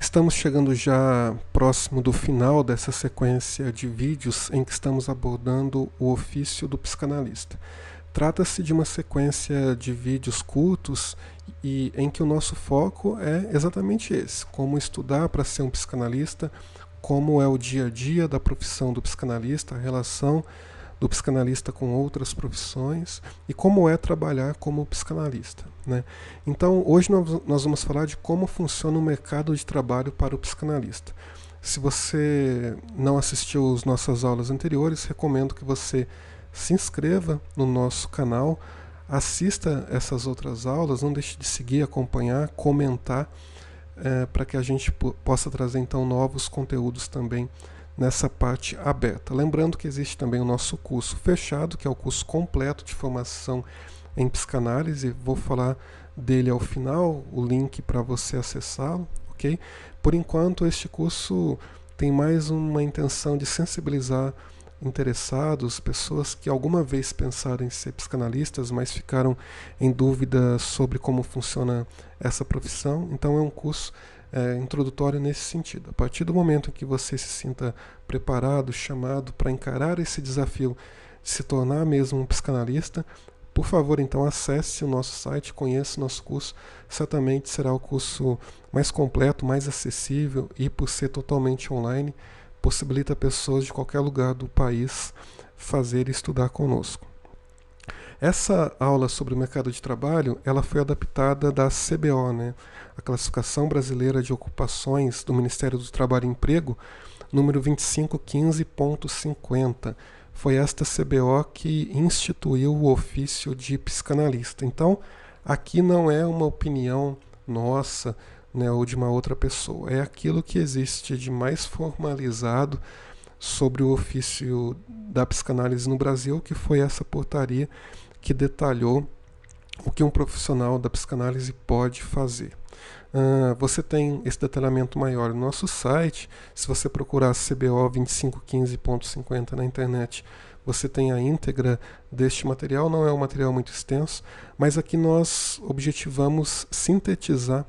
Estamos chegando já próximo do final dessa sequência de vídeos em que estamos abordando o ofício do psicanalista. Trata-se de uma sequência de vídeos curtos e em que o nosso foco é exatamente esse: como estudar para ser um psicanalista, como é o dia a dia da profissão do psicanalista, a relação do psicanalista com outras profissões e como é trabalhar como psicanalista, né? Então, hoje nós vamos falar de como funciona o mercado de trabalho para o psicanalista. Se você não assistiu às nossas aulas anteriores, recomendo que você se inscreva no nosso canal, assista essas outras aulas, não deixe de seguir, acompanhar, comentar, para que a gente possa trazer então novos conteúdos também nessa parte aberta. Lembrando que existe também o nosso curso fechado, que é o curso completo de formação em psicanálise. Vou falar dele ao final, o link para você acessá-lo, ok? Por enquanto, este curso tem mais uma intenção de sensibilizar interessados, pessoas que alguma vez pensaram em ser psicanalistas, mas ficaram em dúvida sobre como funciona essa profissão. Então é um curso introdutório nesse sentido. A partir do momento em que você se sinta preparado, chamado para encarar esse desafio de se tornar mesmo um psicanalista, por favor, então acesse o nosso site, conheça o nosso curso. Certamente será o curso mais completo, mais acessível e, por ser totalmente online, possibilita pessoas de qualquer lugar do país fazer e estudar conosco. Essa aula sobre o mercado de trabalho, ela foi adaptada da CBO, né? A Classificação Brasileira de Ocupações do Ministério do Trabalho e Emprego, número 2515.50. Foi esta CBO que instituiu o ofício de psicanalista. Então, aqui não é uma opinião nossa, né, ou de uma outra pessoa. É aquilo que existe de mais formalizado sobre o ofício da psicanálise no Brasil, que foi essa portaria que detalhou o que um profissional da psicanálise pode fazer. Você tem esse detalhamento maior no nosso site. Se você procurar CBO 2515.50 na internet, você tem a íntegra deste material. Não é um material muito extenso, mas aqui nós objetivamos sintetizar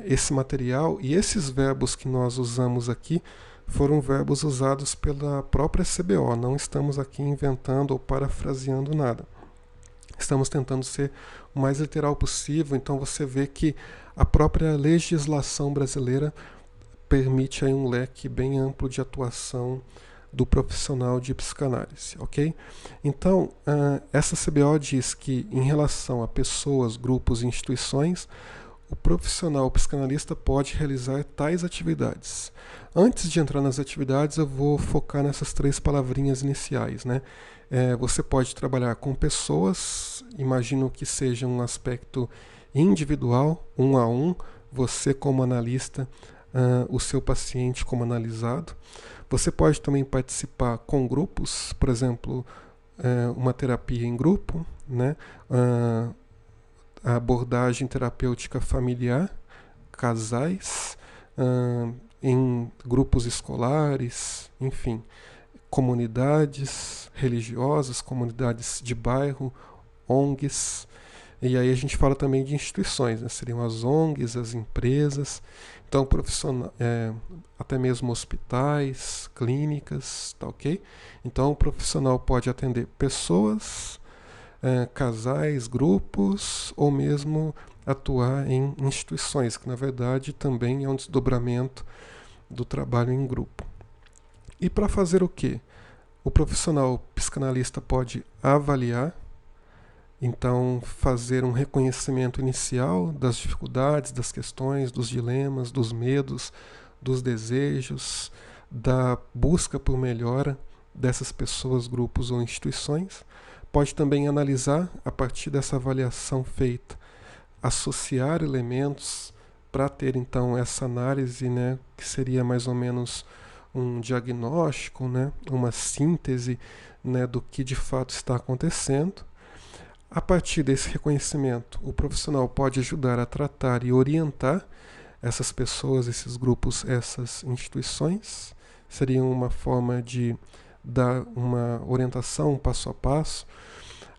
esse material, e esses verbos que nós usamos aqui foram verbos usados pela própria CBO. Não estamos aqui inventando ou parafraseando nada. Estamos tentando ser o mais literal possível. Então você vê que a própria legislação brasileira permite aí um leque bem amplo de atuação do profissional de psicanálise, ok? Então, essa CBO diz que, em relação a pessoas, grupos e instituições, o profissional psicanalista pode realizar tais atividades. Antes de entrar nas atividades, eu vou focar nessas três palavrinhas iniciais, né? Você pode trabalhar com pessoas, imagino que seja um aspecto individual, um a um, você como analista, o seu paciente como analisado. Você pode também participar com grupos, por exemplo, uma terapia em grupo, né? A abordagem terapêutica familiar, casais, em grupos escolares, enfim, comunidades religiosas, comunidades de bairro, ONGs. E aí a gente fala também de instituições, né? Seriam as ONGs, as empresas, então até mesmo hospitais, clínicas, tá ok? Então o profissional pode atender pessoas, casais, grupos, ou mesmo atuar em instituições, que na verdade também é um desdobramento do trabalho em grupo. E para fazer o quê? O profissional psicanalista pode avaliar, então fazer um reconhecimento inicial das dificuldades, das questões, dos dilemas, dos medos, dos desejos, da busca por melhora dessas pessoas, grupos ou instituições. Pode também analisar, a partir dessa avaliação feita, associar elementos para ter então essa análise, né, que seria mais ou menos um diagnóstico, né, uma síntese, né, do que de fato está acontecendo. A partir desse reconhecimento, o profissional pode ajudar a tratar e orientar essas pessoas, esses grupos, essas instituições. Seria uma forma de dar uma orientação, um passo a passo.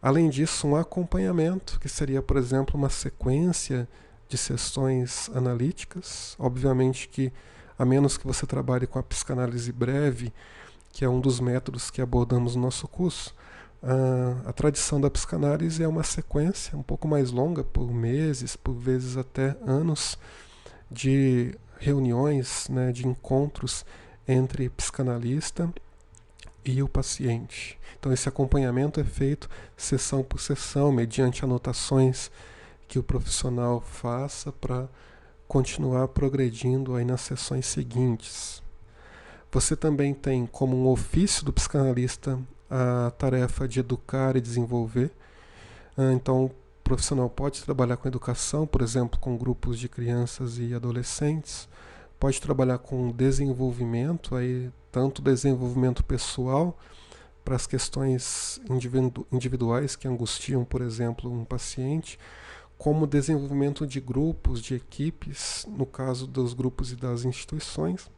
Além disso, um acompanhamento, que seria, por exemplo, uma sequência de sessões analíticas. Obviamente que, a menos que você trabalhe com a psicanálise breve, que é um dos métodos que abordamos no nosso curso, a tradição da psicanálise é uma sequência um pouco mais longa, por meses, por vezes até anos, de reuniões, né, de encontros entre psicanalista e o paciente. Então esse acompanhamento é feito sessão por sessão, mediante anotações que o profissional faça para continuar progredindo aí nas sessões seguintes. Você também tem como um ofício do psicanalista a tarefa de educar e desenvolver. Então, o profissional pode trabalhar com educação, por exemplo, com grupos de crianças e adolescentes, pode trabalhar com desenvolvimento, aí, tanto desenvolvimento pessoal, para as questões individuais que angustiam, por exemplo, um paciente, como desenvolvimento de grupos, de equipes, no caso dos grupos e das instituições.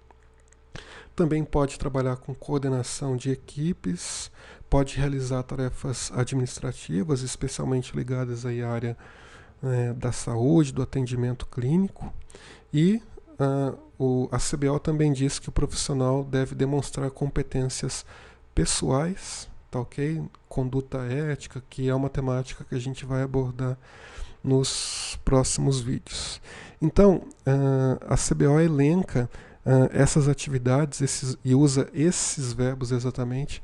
Também pode trabalhar com coordenação de equipes, pode realizar tarefas administrativas, especialmente ligadas à área da saúde, do atendimento clínico. E a CBO também diz que o profissional deve demonstrar competências pessoais, tá ok? Conduta ética, que é uma temática que a gente vai abordar nos próximos vídeos. Então, a CBO elenca essas atividades e usa esses verbos exatamente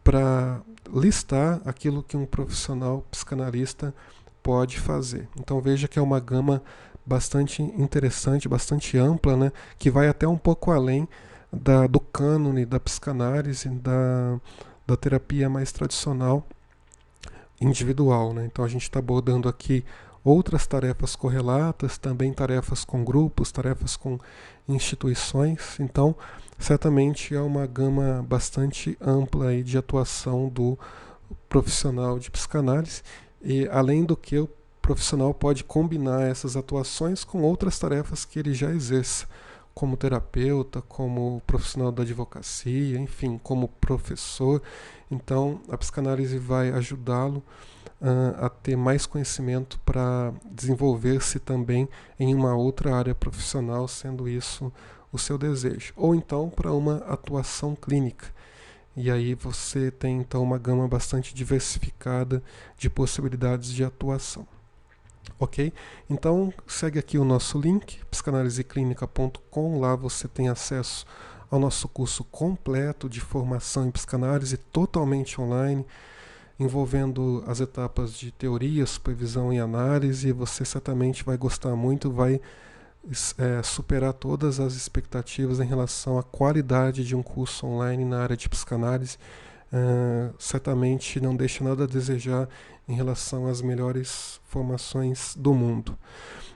para listar aquilo que um profissional psicanalista pode fazer. Então veja que é uma gama bastante interessante, bastante ampla, né, que vai até um pouco além do cânone da psicanálise, da terapia mais tradicional individual, né? Então a gente está abordando aqui outras tarefas correlatas, também tarefas com grupos, tarefas com instituições. Então, certamente é uma gama bastante ampla aí de atuação do profissional de psicanálise, e além do que o profissional pode combinar essas atuações com outras tarefas que ele já exerce, como terapeuta, como profissional da advocacia, enfim, como professor. Então, a psicanálise vai ajudá-lo a ter mais conhecimento para desenvolver-se também em uma outra área profissional, sendo isso o seu desejo. Ou então para uma atuação clínica. E aí você tem então uma gama bastante diversificada de possibilidades de atuação. Ok? Então segue aqui o nosso link, psicanaliseclinica.com. Lá você tem acesso ao nosso curso completo de formação em psicanálise, totalmente online, envolvendo as etapas de teoria, supervisão e análise. Você certamente vai gostar muito, vai superar todas as expectativas em relação à qualidade de um curso online na área de psicanálise. Certamente não deixa nada a desejar em relação às melhores formações do mundo.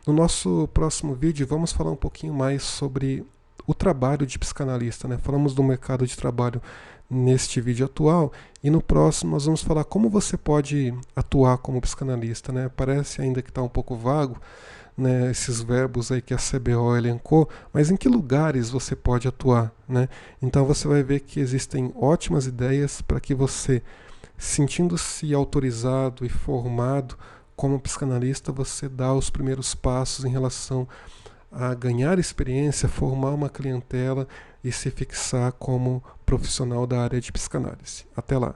No nosso próximo vídeo vamos falar um pouquinho mais sobre o trabalho de psicanalista, né? Falamos do mercado de trabalho neste vídeo atual, e no próximo nós vamos falar como você pode atuar como psicanalista, né? Parece ainda que está um pouco vago, né, esses verbos aí que a CBO elencou, mas em que lugares você pode atuar, né? Então você vai ver que existem ótimas ideias para que você, sentindo-se autorizado e formado como psicanalista, você dá os primeiros passos em relação a ganhar experiência, formar uma clientela e se fixar como profissional da área de psicanálise. Até lá!